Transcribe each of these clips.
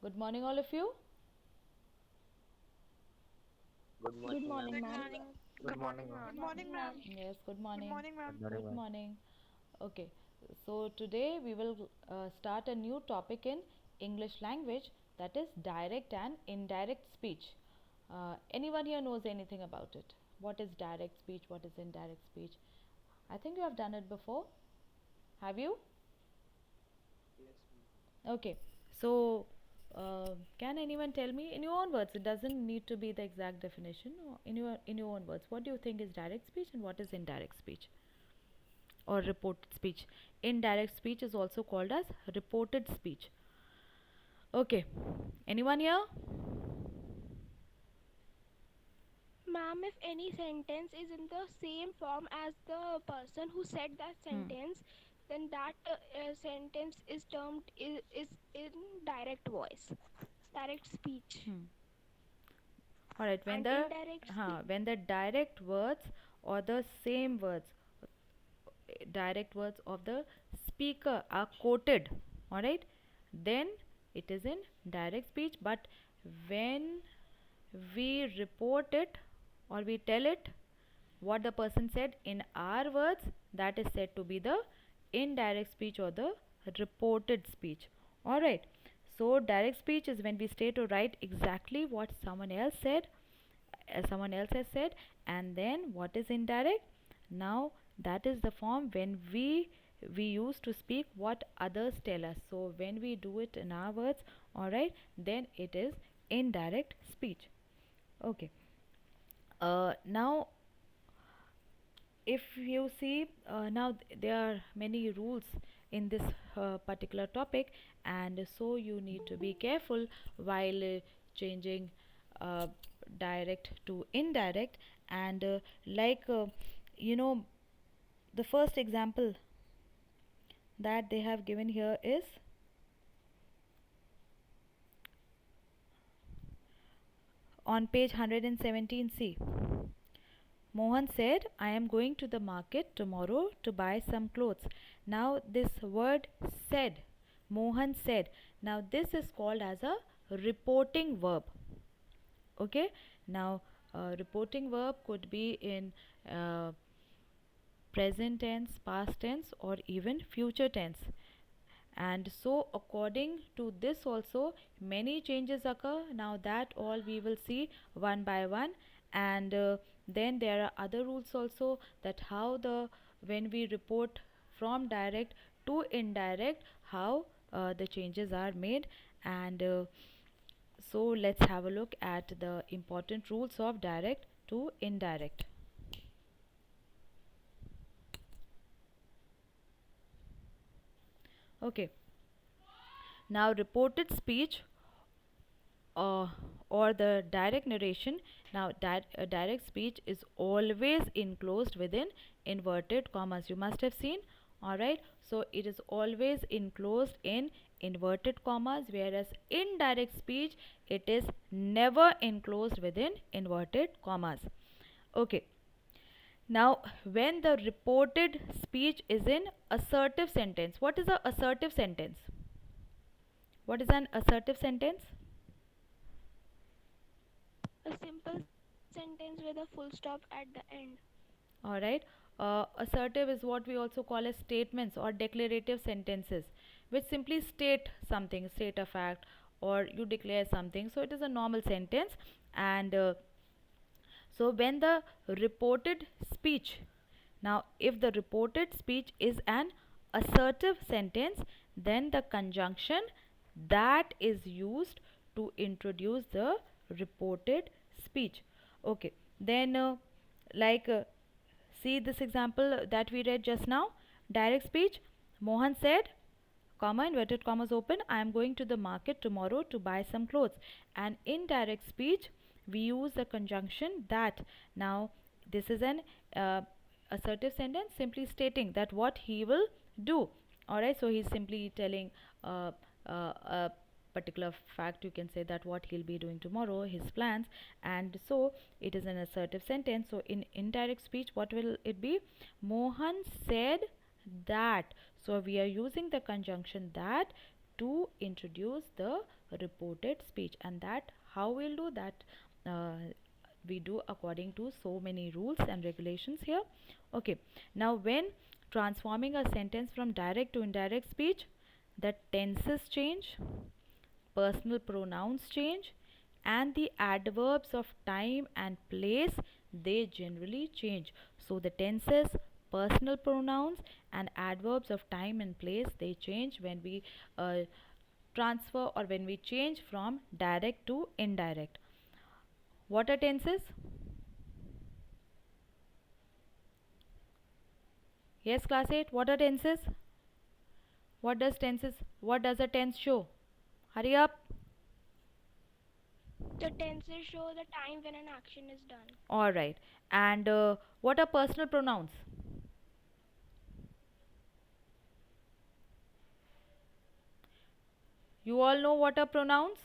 Good morning, all of you. Good Good morning, ma'am. morning, Good ma'am. morning. Good morning, ma'am. Good Good morning, morning, ma'am. ma'am. Yes, good Good morning. morning, Good ma'am. morning, Good ma'am. morning. Okay, so today we will start a new topic in English language, that is direct and indirect speech. Anyone here knows anything about it? What is direct speech? What is indirect speech? I think you have done it before. Have you? Okay, so can anyone tell me in your own words? It doesn't need to be the exact definition. In your own words, what do you think is direct speech and what is indirect speech or reported speech? Indirect speech is also called as reported speech. Okay, anyone here? Ma'am, if any sentence is in the same form as the person who said that Hmm. sentence, then that sentence is termed is in direct voice, direct speech. Hmm. All right. When And the indirect speech, when the direct words or the same words, direct words of the speaker are quoted, all right, then it is in direct speech. But when we report it or we tell it what the person said in our words, that is said to be the indirect speech or the reported speech. All right, so direct speech is when we state or write exactly what someone else said, someone else has said. And then what is indirect? Now that is the form when we use to speak what others tell us. So when we do it in our words, all right, then it is indirect speech. Okay. Now if you see, now there are many rules in this particular topic, and so you need to be careful while changing uh, direct to indirect. And like you know the first example that they have given here is on page 117c. Mohan said, I am going to the market tomorrow to buy some clothes. Now, this word said, Mohan said. Now, this is called as a reporting verb. Okay. Now, reporting verb could be in uh, present tense, past tense, or even future tense. And so according to this also many changes occur. Now that all we will see one by one. And then there are other rules also, that how the when we report from direct to indirect, how the changes are made. And so let's have a look at the important rules of direct to indirect. Okay, now reported speech uh, or the direct narration. Now direct speech is always enclosed within inverted commas, you must have seen. All right, so it is always enclosed in inverted commas, whereas indirect speech, it is never enclosed within inverted commas. Okay, now when the reported speech is in assertive sentence, what is a assertive sentence? What is an assertive sentence? a simple sentence with a full stop at the end. All right. Assertive is what we also call as statements or declarative sentences, which simply state something, state a fact, or you declare something. So it is a normal sentence. And so when the reported speech, now if the reported speech is an assertive sentence, then the conjunction that is used to introduce the reported speech. Okay, then like see this example that we read just now. Direct speech, Mohan said, comma, inverted commas open, I am going to the market tomorrow to buy some clothes. And indirect speech, we use the conjunction that. Now this is an uh, assertive sentence simply stating that what he will do. All right, so he's simply telling a particular fact, you can say, that what he'll be doing tomorrow, his plans. And so it is an assertive sentence. So in indirect speech, what will it be? Mohan said that. So we are using the conjunction that to introduce the reported speech. And that how we'll do that, we do according to so many rules and regulations here. Okay, now when transforming a sentence from direct to indirect speech, the tenses change, personal pronouns change, and the adverbs of time and place, they generally change. So the tenses, personal pronouns, and adverbs of time and place, they change when we transfer or when we change from direct to indirect. What are tenses? Yes, class 8, what are tenses? What does a tense show? Hurry up. The tenses show the time when an action is done. All right. And what are personal pronouns? You all know what are pronouns?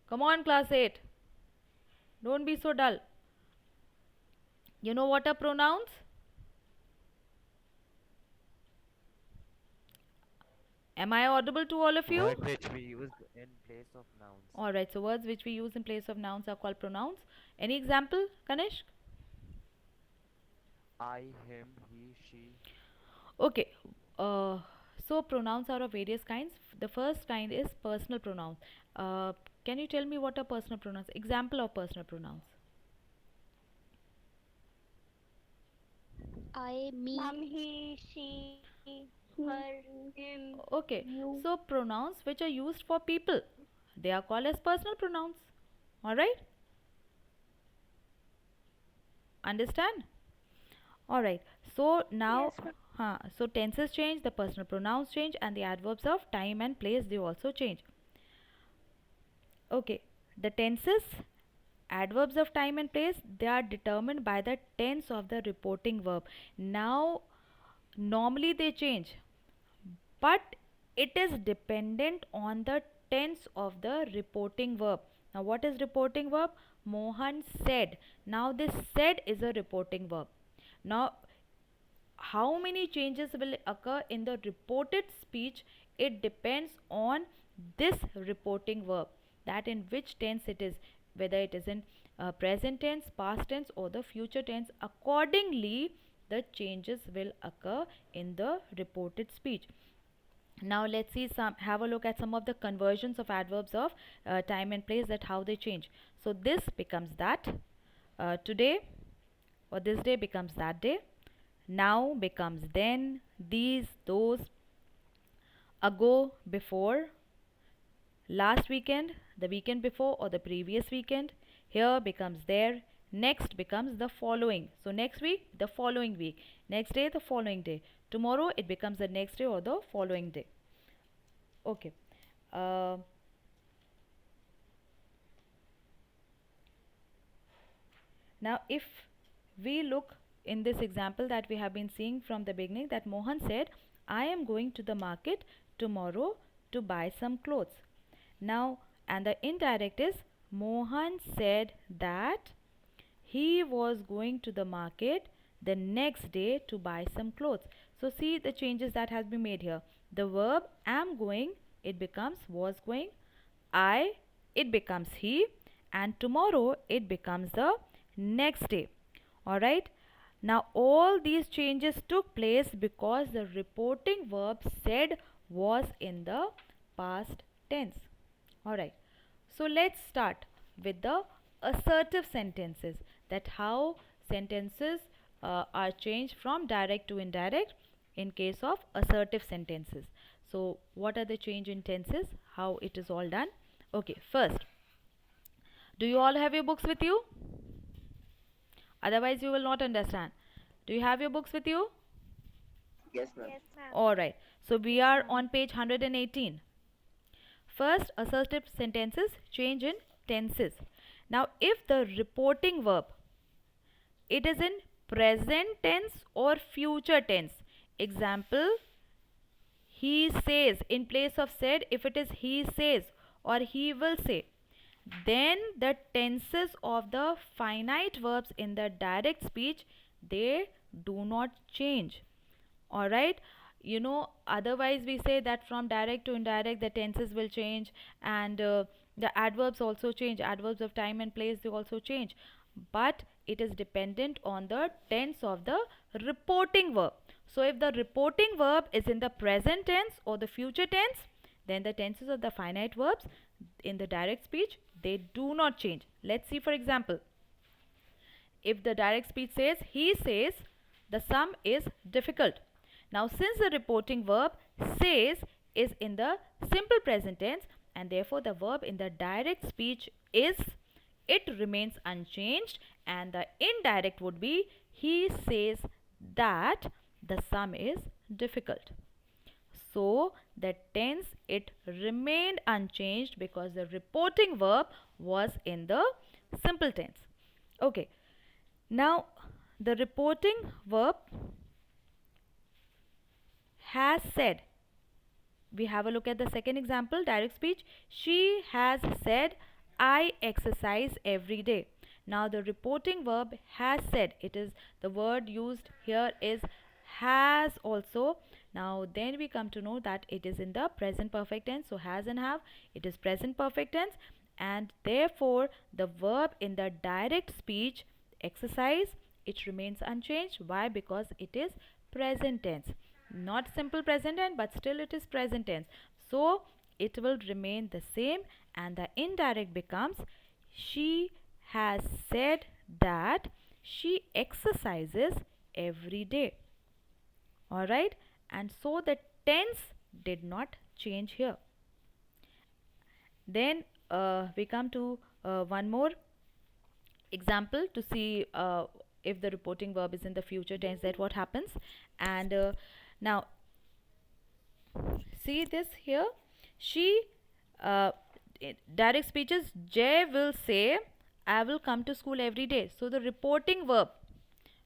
Come on, class 8. Don't be so dull. You know what are pronouns? Am I audible to all of you? Words which we use in place of nouns. Alright, so words which we use in place of nouns are called pronouns. Any example, Kanishk? I, him, he, she. Okay, uh, so pronouns are of various kinds. The first kind is personal pronouns. Can you tell me what are personal pronouns? Example of personal pronouns. I, me, He, she, her, him, Okay, you. so pronouns which are used for people, they are called as personal pronouns. Alright? Understand? Alright, so now, Yes, so tenses change, the personal pronouns change, and the adverbs of time and place, they also change. Okay, the tenses, adverbs of time and place, they are determined by the tense of the reporting verb. Now, normally they change, but it is dependent on the tense of the reporting verb. Now, what is reporting verb? Mohan said. Now, this said is a reporting verb. Now, how many changes will occur in the reported speech? It depends on this reporting verb, that in which tense it is, whether it is in present tense, past tense, or the future tense. Accordingly, the changes will occur in the reported speech. Now let's see some, have a look at some of the conversions of adverbs of time and place, that how they change. So this becomes that, today or this day becomes that day, now becomes then, these, those, ago, before, last weekend, the weekend before, or the previous weekend, here becomes there, next becomes the following. So next week, the following week, next day, the following day, tomorrow it becomes the next day or the following day. Okay. uh, Now if we look in this example that we have been seeing from the beginning, that Mohan said, I am going to the market tomorrow to buy some clothes. Now, and the indirect is, Mohan said that he was going to the market the next day to buy some clothes. So see the changes that has been made here. The verb am going, it becomes was going. I, it becomes he, and tomorrow it becomes the next day. Alright. Now all these changes took place because the reporting verb said was in the past tense. Alright. So let's start with the assertive sentences, that how sentences are changed from direct to indirect in case of assertive sentences. So what are the change in tenses, how it is all done? Okay, first, do you all have your books with you? Otherwise you will not understand. Do you have your books with you? Yes, ma'am. Yes, ma'am. Alright, so we are on page 118. First, assertive sentences change in tenses. Now if the reporting verb, it is in present tense or future tense. Example, he says, in place of said, if it is he says or he will say, then the tenses of the finite verbs in the direct speech, they do not change. Alright, otherwise we say that from direct to indirect the tenses will change, and the adverbs also change. Adverbs of time and place, they also change, but it is dependent on the tense of the reporting verb. So if the reporting verb is in the present tense or the future tense, then the tenses of the finite verbs in the direct speech, they do not change. Let's see, for example, if the direct speech says, he says the sum is difficult. Now since the reporting verb says is in the simple present tense, and therefore the verb in the direct speech is, it remains unchanged, and the indirect would be, he says that the sum is difficult. So the tense, it remained unchanged because the reporting verb was in the simple tense. Okay, now the reporting verb has said. We have a look at the second example, direct speech. She has said, I exercise every day. Now the reporting verb has said, it is the word used here is has also. Now then we come to know that it is in the present perfect tense. So has and have, it is present perfect tense, and therefore the verb in the direct speech, exercise, it remains unchanged. Why? Because it is present tense, not simple present tense, but still it is present tense, so it will remain the same, and the indirect becomes, she has said that she exercises every day. All right, and so the tense did not change here. Then we come to one more example to see if the reporting verb is in the future tense, that what happens. And now see this here, she direct speeches, Jay will say, I will come to school every day. So the reporting verb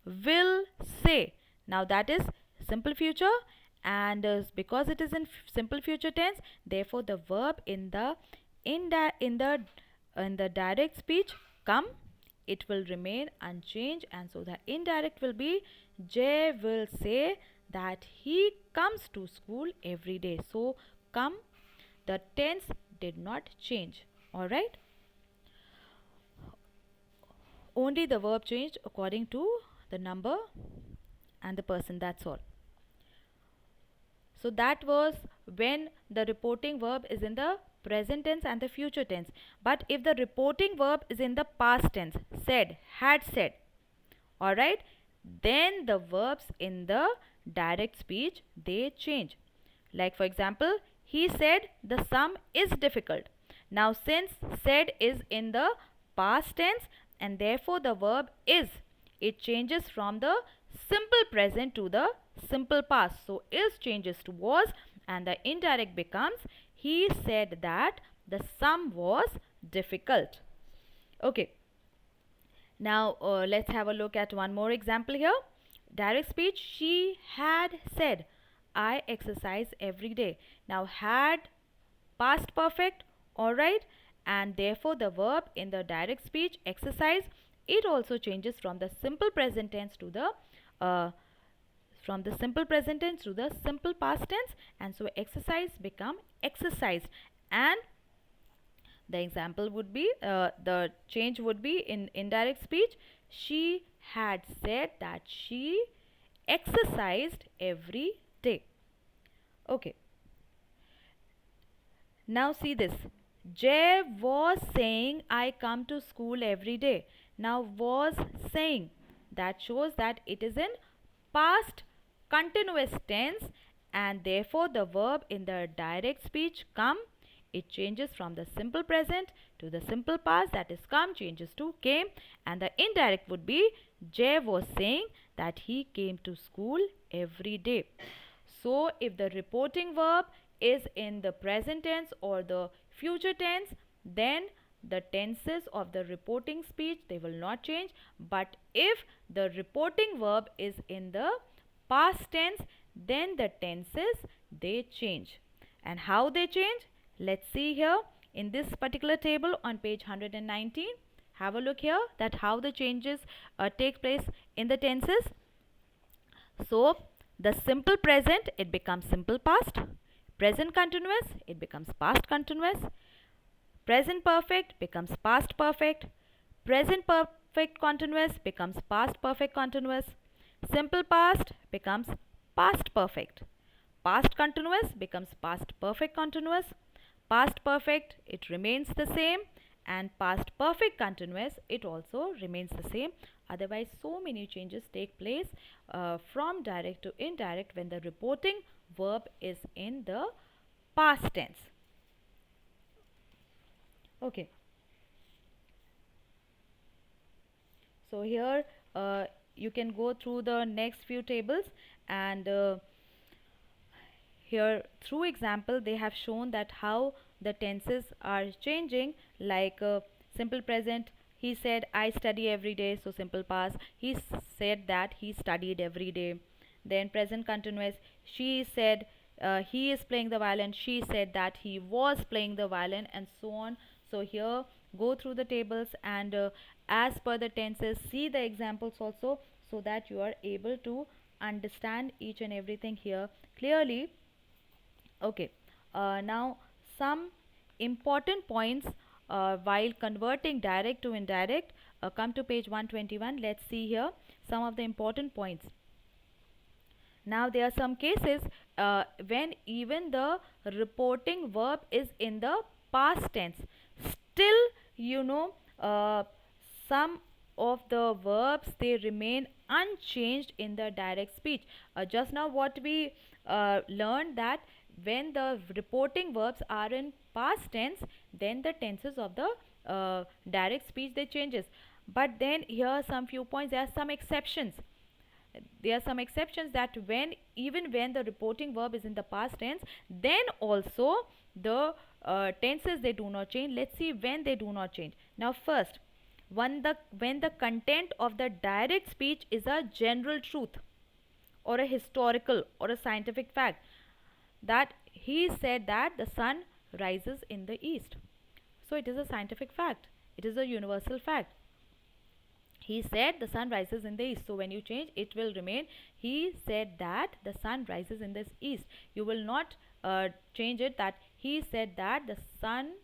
will say, now that is simple future, and because it is in simple future tense, therefore the verb in the in the direct speech, come, it will remain unchanged, and so the indirect will be, Jay will say that he comes to school every day. So come, the tense did not change. All right, only the verb changed according to the number and the person, that's all. So that was when the reporting verb is in the present tense and the future tense. But if the reporting verb is in the past tense, said, had said, all right, then the verbs in the direct speech, they change. Like for example, he said the sum is difficult. Now since said is in the past tense, and therefore the verb is, it changes from the simple present to the simple past. So is changes to was, and the indirect becomes, he said that the sum was difficult. Okay, now let's have a look at one more example here. Direct speech, she had said, I exercise every day. Now had, past perfect, all right, and therefore the verb in the direct speech, exercise, it also changes from the simple present tense to the simple past tense, and so exercise become exercised. And the example would be, the change would be in indirect speech, she had said that she exercised every day. Okay, now see this, Jay was saying, I come to school every day. Now was saying, that shows that it is in past continuous tense, and therefore the verb in the direct speech, come, it changes from the simple present to the simple past, that is come changes to came, and the indirect would be, Jay was saying that he came to school every day. So if the reporting verb is in the present tense or the future tense, then the tenses of the reporting speech, they will not change. But if the reporting verb is in the past tense, then the tenses, they change. And how they change? Let's see here in this particular table on page 119. Have a look here that how the changes take place in the tenses. So The simple present, it becomes simple past. Present continuous, it becomes past continuous. Present perfect becomes past perfect. Present perfect continuous becomes past perfect continuous. Simple past becomes past perfect. Past continuous becomes past perfect continuous. Past perfect, it remains the same, and past perfect continuous, it also remains the same. Otherwise, so many changes take place from direct to indirect when the reporting verb is in the past tense. Okay. So here you can go through the next few tables, and here through example they have shown that how the tenses are changing, like simple present, he said I study every day, so simple past, he said that he studied every day. Then present continuous, she said he is playing the violin, she said that he was playing the violin, and so on. So here go through the tables, and as per the tenses see the examples also, so that you are able to understand each and everything here clearly. Okay, now some important points while converting direct to indirect. Come to page 121. Let's see here some of the important points. Now there are some cases when even the reporting verb is in the past tense. Still, you know, some of the verbs they remain unchanged in the direct speech. Just now what we learned, that when the reporting verbs are in past tense, then the tenses of the direct speech they changes. But then here are some few points. There are some exceptions. There are some exceptions that when even when the reporting verb is in the past tense, then also the tenses they do not change. Let's see when they do not change. Now first, when the content of the direct speech is a general truth or a historical or a scientific fact, that he said that the sun rises in the east, so it is a scientific fact, it is a universal fact. He said the sun rises in the east, so when you change it will remain he said that the sun rises in the east. You will not change it that he said that the sun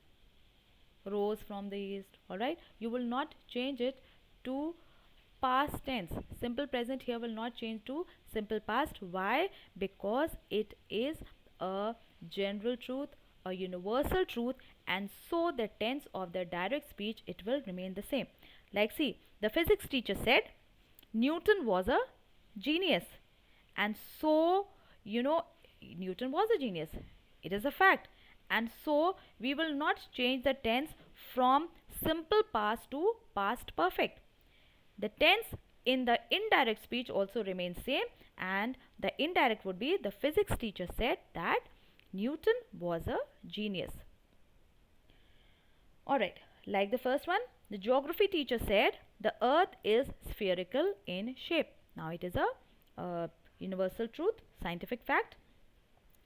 rose from the east. All right, you will not change it to past tense. Simple present here will not change to simple past. Why? Because it is a general truth, a universal truth, and so the tense of the direct speech it will remain the same. Like see, the physics teacher said Newton was a genius, and so you know Newton was a genius, it is a fact, and so we will not change the tense from simple past to past perfect. The tense in the indirect speech also remains same, and the indirect would be the physics teacher said that Newton was a genius. Alright, like the first one, the geography teacher said the earth is spherical in shape. Now it is a universal truth, scientific fact.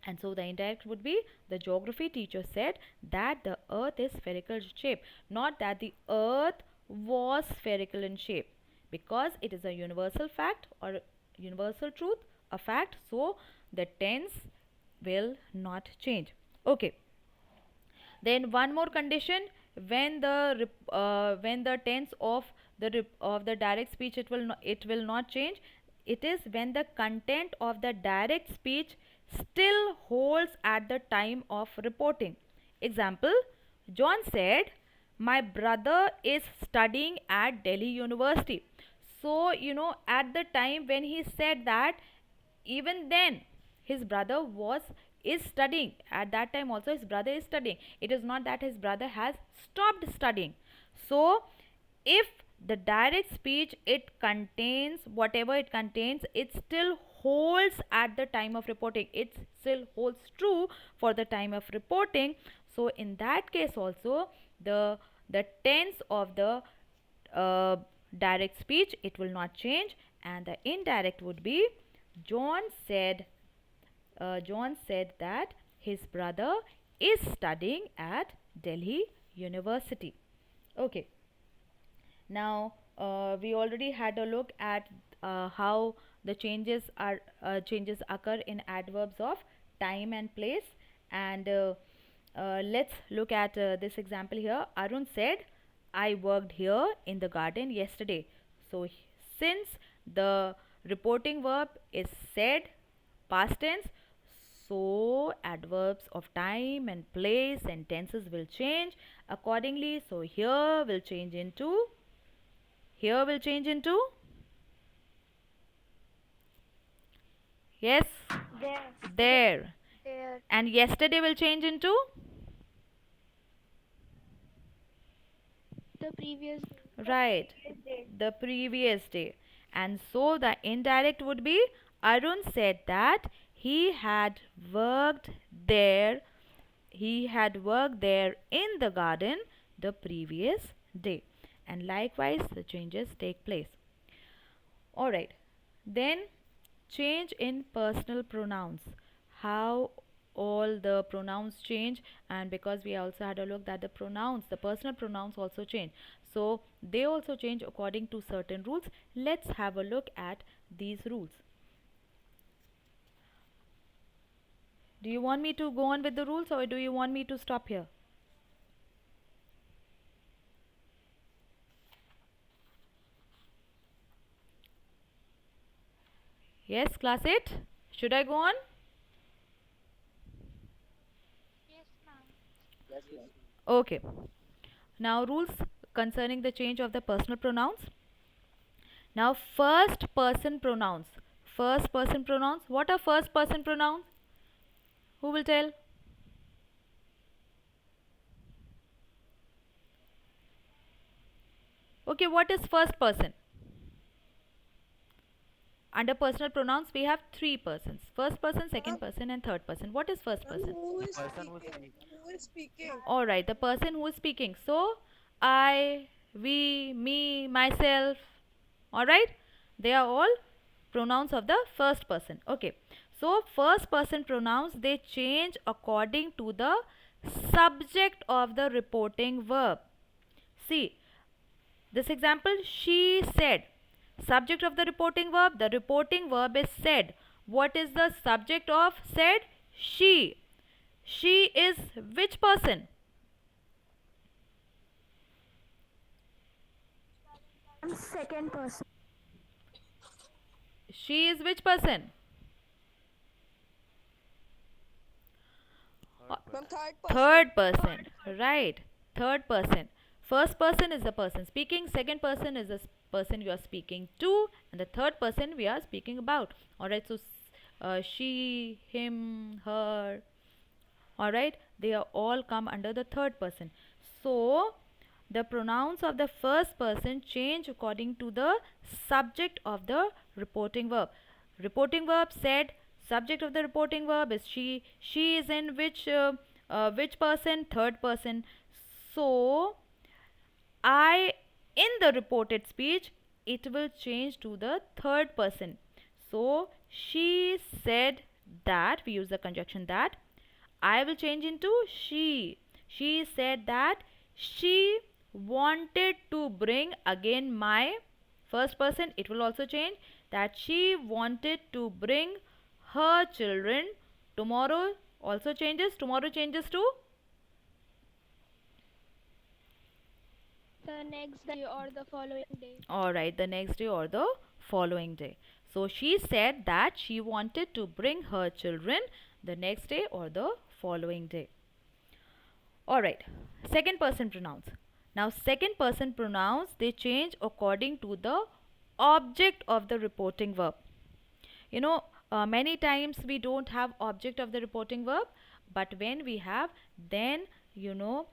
And so the indirect would be the geography teacher said that the earth is spherical in shape, not that the earth was spherical in shape, because it is a universal fact or universal truth, a fact, so the tense will not change. Okay, then one more condition, when the tense of the direct speech it will not change. It is when the content of the direct speech still holds at the time of reporting. Example, John said my brother is studying at Delhi University. So at the time when he said that, even then his brother was is studying. At that time also his brother is studying. It is not that his brother has stopped studying. So if the direct speech it contains whatever it contains, it still holds at the time of reporting, it still holds true for the time of reporting. So in that case also the tense of the direct speech it will not change, and the indirect would be John said that his brother is studying at Delhi University. Okay, now we already had a look at how the changes occur in adverbs of time and place. And let's look at this example here. Arun said, I worked here in the garden yesterday. So since the reporting verb is said, past tense, so adverbs of time and place and tenses will change accordingly. So here will change into yes, There. there, There. and yesterday will change into The previous right, day. the previous day. And so the indirect would be Arun said that worked there he had worked there in the garden the previous day. And likewise the changes take place. Alright, then change in personal pronouns. How all the pronouns change, and because we also had a look that the personal pronouns also change. So they also change according to certain rules. Let's have a look at these rules. Do you want me to go on with the rules or do you want me to stop here? Yes, class 8? Should I go on? Yes, ma'am. Yes, ma'am. Okay. Now rules concerning the change of the personal pronouns. Now first person pronouns. First person pronouns. What are first person pronouns? Who will tell? Okay, what is first person? Under personal pronouns, we have three persons. First person, second person, and third person. What is first person? Who The is person who speaking? speaks. Who is speaking? Alright, the person who is speaking. So, I, we, me, myself. Alright? They are all pronouns of the first person. Okay. So, first person pronouns, they change according to the subject of the reporting verb. See, this example, she said. Subject of the reporting verb is said. What is the subject of said? She. She is which person? Second person. She is which person? Third person. Ma'am, Third person. Right. Third person. First person is the person speaking. Second person is the person you are speaking to. And the third person we are speaking about. Alright. So she, him, her. Alright. They are all come under the third person. So the pronouns of the first person change according to the subject of the reporting verb. Reporting verb said, subject of the reporting verb is she. She is in which person? Third person. So I in the reported speech it will change to the third person. So she said that, we use the conjunction that. I will change into she. She said that she wanted to bring, again my first person, it will also change, that she wanted to bring her children tomorrow. Also changes, tomorrow changes to The next day or the following day. alright, the next day or the following day. So she said that she wanted to bring her children the next day or the following day. Alright, second person pronouns. Now second person pronouns, they change according to the object of the reporting verb. You know, many times we don't have object of the reporting verb, but when we have, then you know,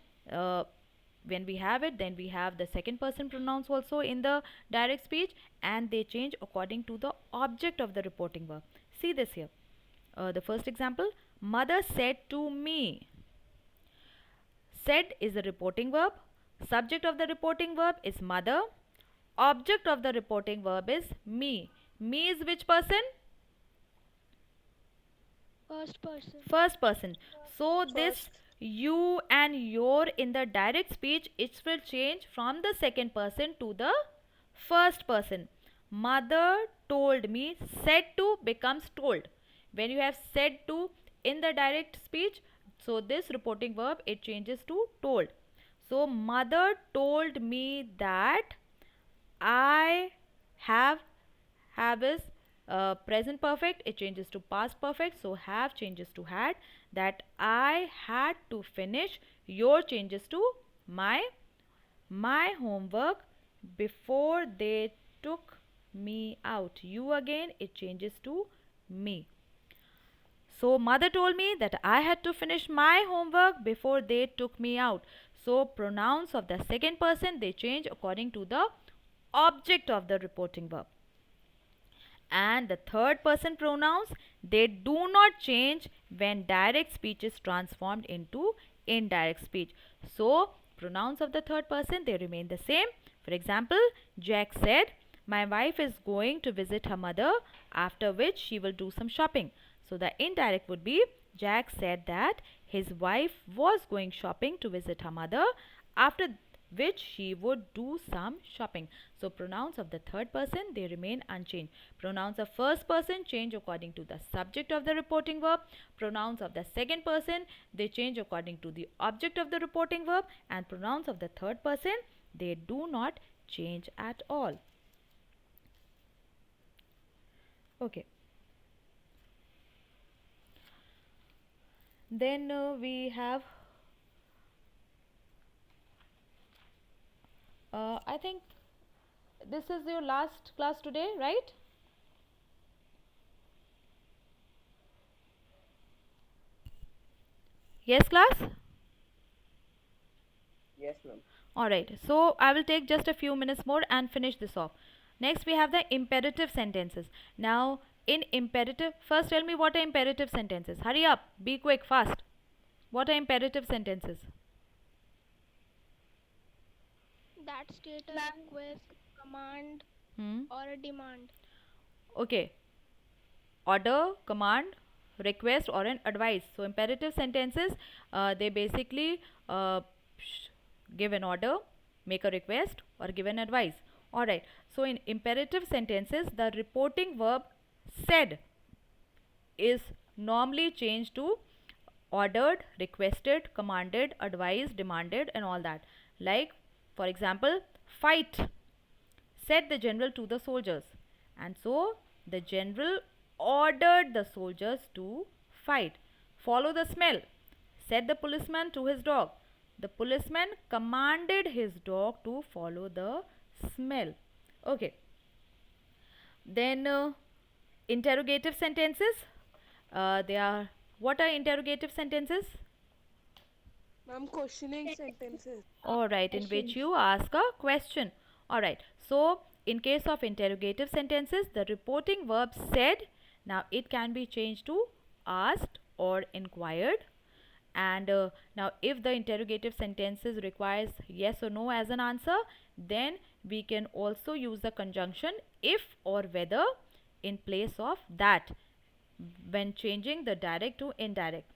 when we have it, then we have the second person pronouns also in the direct speech, and they change according to the object of the reporting verb. See this here. The first example, mother said to me. Said is the reporting verb. Subject of the reporting verb is mother. Object of the reporting verb is me. Me is which person? First person. First person. So this you and your in the direct speech, it will change from the second person to the first person. Mother told me. Said to becomes told. When you have said to in the direct speech, so this reporting verb, it changes to told. So mother told me that I have is present perfect, it changes to past perfect. So have changes to had, that I had to finish. Your changes to my homework before they took me out. You again, it changes to me. So mother told me that I had to finish my homework before they took me out. So pronouns of the second person, they change according to the object of the reporting verb. And the third person pronouns, they do not change when direct speech is transformed into indirect speech. So pronouns of the third person, they remain the same. For example, Jack said, my wife is going to visit her mother, after which she will do some shopping. So the indirect would be, Jack said that his wife was going shopping to visit her mother, after which she would do some shopping. So pronouns of the third person, they remain unchanged. Pronouns of first person change according to the subject of the reporting verb. Pronouns of the second person, they change according to the object of the reporting verb. And pronouns of the third person, they do not change at all. Okay. Then we have I think this is your last class today, right? Yes, class? Yes, ma'am. Alright, so I will take just a few minutes more and finish this off. Next, we have the imperative sentences. Now, in imperative, first tell me what are imperative sentences. Hurry up, be quick, fast. What are imperative sentences? That state a request, command, or a demand. Okay. Order, command, request, or an advice. So imperative sentences, they basically give an order, make a request, or give an advice. Alright. So in imperative sentences, the reporting verb said is normally changed to ordered, requested, commanded, advised, demanded, and all that. Like, for example, fight, said the general to the soldiers. And so the general ordered the soldiers to fight. Follow the smell, said the policeman to his dog. The policeman commanded his dog to follow the smell. Okay. Then interrogative sentences. They are, what are interrogative sentences? Ma'am, questioning sentences. Alright, in which you ask a question. Alright, so in case of interrogative sentences, the reporting verb said, now it can be changed to asked or inquired. And now if the interrogative sentences requires yes or no as an answer, then we can also use the conjunction if or whether in place of that when changing the direct to indirect.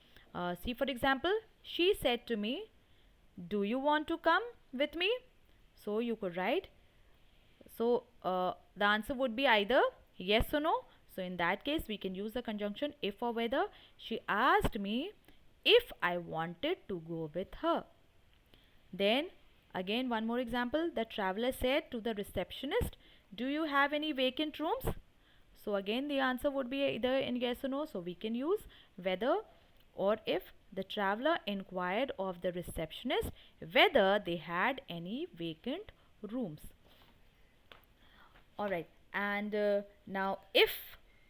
See, for example, she said to me, do you want to come with me? So you could write, so the answer would be either yes or no. So in that case, we can use the conjunction if or whether. She asked me if I wanted to go with her. Then again, one more example. The traveler said to the receptionist, do you have any vacant rooms? So again, the answer would be either in yes or no. So we can use whether or if. The traveler inquired of the receptionist whether they had any vacant rooms. Alright, and now if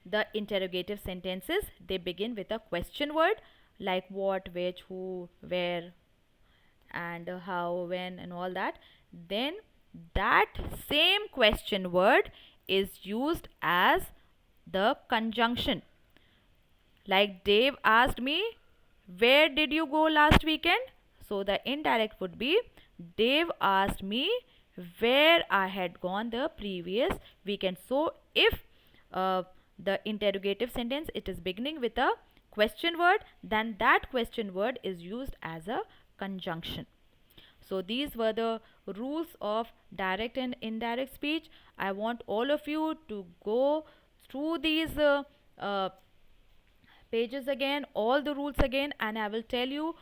the interrogative sentences, they begin with a question word like what, which, who, where, and how, when, and all that, then that same question word is used as the conjunction. Like Dave asked me, where did you go last weekend? So the indirect would be, Dave asked me where I had gone the previous weekend. So if the interrogative sentence, it is beginning with a question word, then that question word is used as a conjunction. So these were the rules of direct and indirect speech. I want all of you to go through these pages again, all the rules again, and I will tell you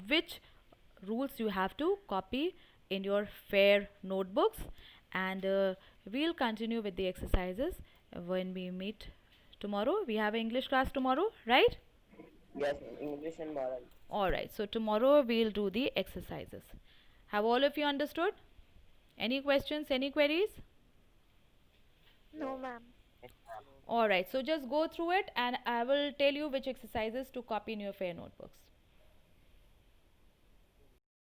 which rules you have to copy in your fair notebooks. And we'll continue with the exercises when we meet tomorrow. We have English class tomorrow, right? Yes, ma'am. English and moral. All right, so tomorrow we'll do the exercises. Have all of you understood? Any questions, any queries? No, ma'am. All right, so just go through it and I will tell you which exercises to copy in your fair notebooks.